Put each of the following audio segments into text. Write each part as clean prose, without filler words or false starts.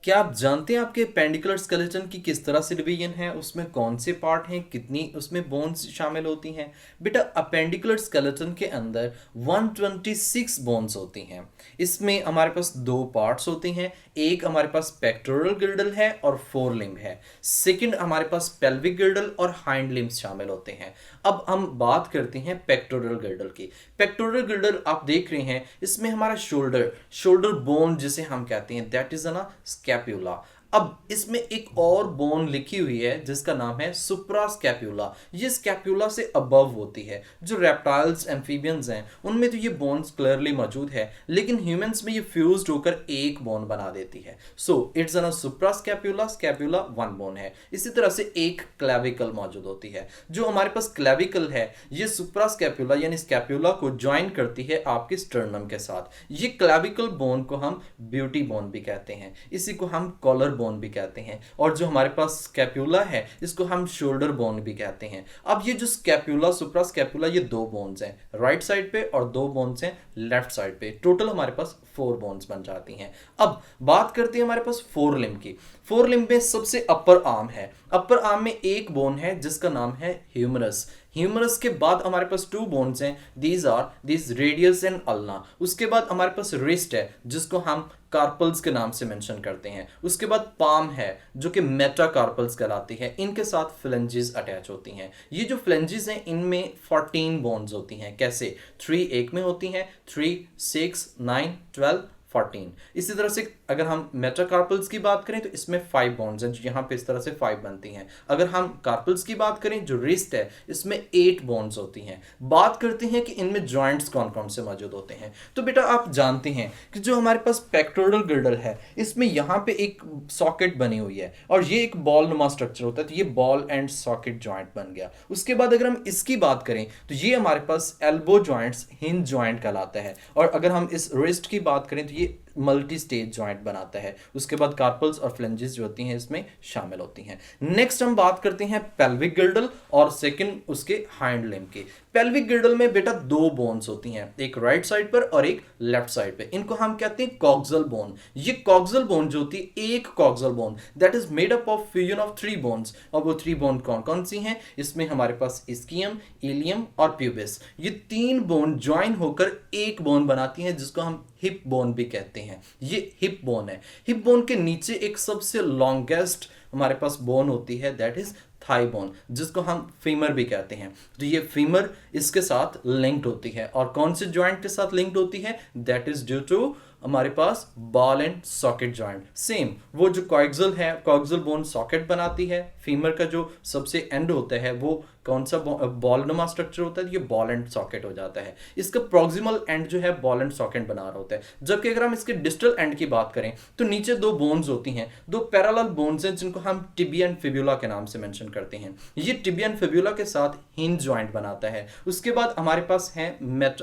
क्या आप जानते हैं आपके पेंडिकुलर स्केलेटन की किस तरह से डिवीजन है, उसमें कौन से पार्ट हैं, कितनी उसमें बोन्स शामिल होती हैं? बेटा, अपेंडिकुलर स्केलेटन के अंदर 126 बोन्स होती हैं। इसमें हमारे पास दो पार्ट्स होते हैं। एक हमारे पास पेक्टोरल गिर्डल है और फोर लिम्ब है। सेकंड हमारे पास पेल्विक गिर्डल और हाइंड लिम्ब्स शामिल होते हैं। अब हम बात करते हैं पेक्टोरल गिर्डल की। पेक्टोरल गिर्डल आप देख रहे हैं, इसमें हमारा शोल्डर शोल्डर बोन जिसे हम कहते हैं, दैट इज ना स्कैप्यूला। अब इसमें एक और बोन लिखी हुई है जिसका नाम है सुप्रास्कैप्यूला। ये स्कैप्यूला से अबव होती है। जो रेप्टाइल्स एम्फीबियंस हैं उनमें तो ये बोन्स क्लियरली मौजूद है, लेकिन ह्यूमंस में ये फ्यूज्ड होकर एक बोन बना देती है। So it's a suprascapula, scapula one bone है। इसी तरह से एक क्लेविकल मौजूद होती है। जो हमारे पास क्लेविकल है, ये सुप्रास्कैप्यूला यानी स्कैप्यूला को ज्वाइन करती है आपके स्टर्नम के साथ। ये क्लेविकल बोन को हम ब्यूटी बोन भी कहते हैं, इसी को हम कॉलर बोन भी कहते हैं। और जो हमारे पास स्कैप्यूला है, इसको हम शोल्डर बोन भी कहते हैं। अब ये जो स्कैप्यूला सुप्रास्कैप्यूला, ये दो बोन्स हैं राइट साइड पे और दो बोन्स हैं लेफ्ट साइड पे। टोटल हमारे पास फोर बोन्स बन जाती हैं। अब बात करते हैं हमारे पास फोर लिम्ब की। फोर लिम्ब में सबसे अपर आर्म है। अपर आर्म में एक बोन है जिसका नाम है ह्यूमरस। ह्यूमरस के बाद हमारे पास टू बोन्स हैं, दीज रेडियस एंड अल्ना। उसके बाद हमारे पास रिस्ट है जिसको हम कार्पल्स के नाम से मेंशन करते हैं। उसके बाद पाम है जो कि मेटाकार्पल्स कहलाती है। इनके साथ फ्लेंजेस अटैच होती हैं। ये जो फ्लेंजेस हैं इनमें 14 बोन्स होती हैं। कैसे? 3 एक में होती हैं, 3, 6, 9, 12, 14। इसी तरह से अगर हम मेटाकार्पल्स की बात करें तो इसमें 5 बोन्स हैं, जो यहाँ पे इस तरह से 5 बनती हैं। अगर हम कार्पल्स की बात करें, जो रिस्ट है, इसमें 8 बोन्स होती हैं। बात करते हैं कि इनमें जॉइंट्स कौन कौन से मौजूद होते हैं। तो बेटा आप जानते हैं कि जो हमारे पास पेक्टोरल गिर्डल है, इसमें यहाँ पे एक सॉकेट बनी हुई है और ये एक बॉल नुमा स्ट्रक्चर होता है, तो ये बॉल एंड सॉकेट जॉइंट बन गया। उसके बाद अगर हम इसकी बात करें तो ये हमारे पास एल्बो जॉइंट्स हिंज जॉइंट कहलाता है। और अगर हम इस रिस्ट की बात करें तो ये मल्टी स्टेज जॉइंट बनाता है। उसके बाद कार्पल्स और फ्लेंजेस जो होती हैं इसमें शामिल होती हैं। नेक्स्ट हम बात करते हैं पेल्विक गिर्डल और सेकंड उसके हाइंड लिम्ब की। पेल्विक गिर्डल में बेटा दो बोन्स होती हैं, एक राइट साइड पर और एक लेफ्ट साइड पे। इनको हम कहते हैं कॉक्सल बोन। ये कॉक्सल बोन जो होती है, एक coxal bone that is made up of fusion of 3 bones. और वो 3 बोन कौन कौन सी हैं? इसमें हमारे पास इस्कियम, इलियम और प्यूबिस। ये 3 बोन ज्वाइन होकर एक बोन बनाती हैं जिसको हम हिप बोन भी कहते हैं। ये हिप बोन है। हिप बोन के नीचे एक सबसे लॉन्गेस्ट हमारे पास बोन होती है, दैट इज थाई बोन, जिसको हम फीमर भी कहते हैं। तो ये फीमर इसके साथ लिंक्ड होती है। और कौन से जॉइंट के साथ लिंक्ड होती है? दैट इज ड्यू टू हमारे पास ball and socket joint. Same वो जो कॉक्सल है, कॉक्सल बोन सॉकेट बनाती है। फीमर का जो सबसे एंड होता है वो कौन सा बॉल नुमा स्ट्रक्चर होता है, ये बॉल एंड सॉकेट हो जाता है। इसका प्रोक्सिमल एंड जो है बॉल एंड सॉकेट बना रहा होता है। जबकि अगर हम इसके डिस्टल एंड की बात करें तो नीचे दो बोन्स होती हैं, दो पैरेलल बोन्स हैं जिनको हम टिबिया एंड फिब्यूला के नाम से मेंशन करते हैं। ये टिबिया एंड फिब्यूला के साथ हिंज जॉइंट बनाता है। उसके बाद हमारे पास हैं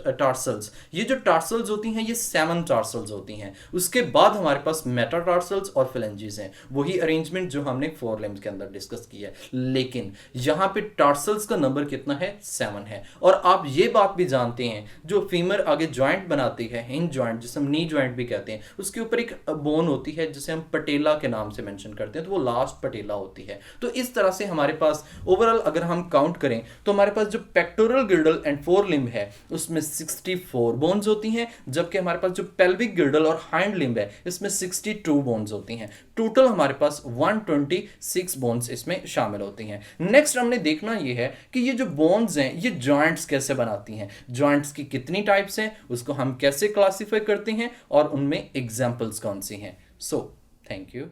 टार्सल्स। ये जो टार्सल्स होती हैं ये सेवन टार्सल्स होती हैं। उसके बाद हमारे पास मेटाटार्सल्स और फ्लेंजेस हैं। वही अरेंजमेंट जो हमने फोर लिम्ब्स के अंदर डिस्कस किया है, लेकिन यहाँ पे टार्सल का नंबर कितना है? 7 है। और आप ये बात भी जानते हैं, जो फीमर आगे जॉइंट बनाती है, हिंज जॉइंट जिसे हम नी जॉइंट भी कहते हैं, उसके ऊपर एक बोन होती है जिसे हम पटेला के नाम से मेंशन करते हैं, तो वो लास्ट पटेला होती है। तो इस तरह से हमारे पास ओवरऑल अगर हम काउंट करें तो हमारे पास जो पेक्टोरल गिर्डल एंड फोर लिम्ब है उसमें 64 बोन्स होती हैं, जबकि हमारे पास जो पेल्विक गिर्डल और हाइंड लिम्ब है इसमें 62 बोन्स होती हैं। टोटल हमारे पास 126 बोन्स इसमें शामिल होती हैं। नेक्स्ट हमने देखना ये है कि ये जो बोन्स हैं ये जॉइंट्स कैसे बनाती हैं, जॉइंट्स की कितनी टाइप्स हैं, उसको हम कैसे क्लासिफाई करते हैं और उनमें एग्जांपल्स कौन सी हैं। So thank you.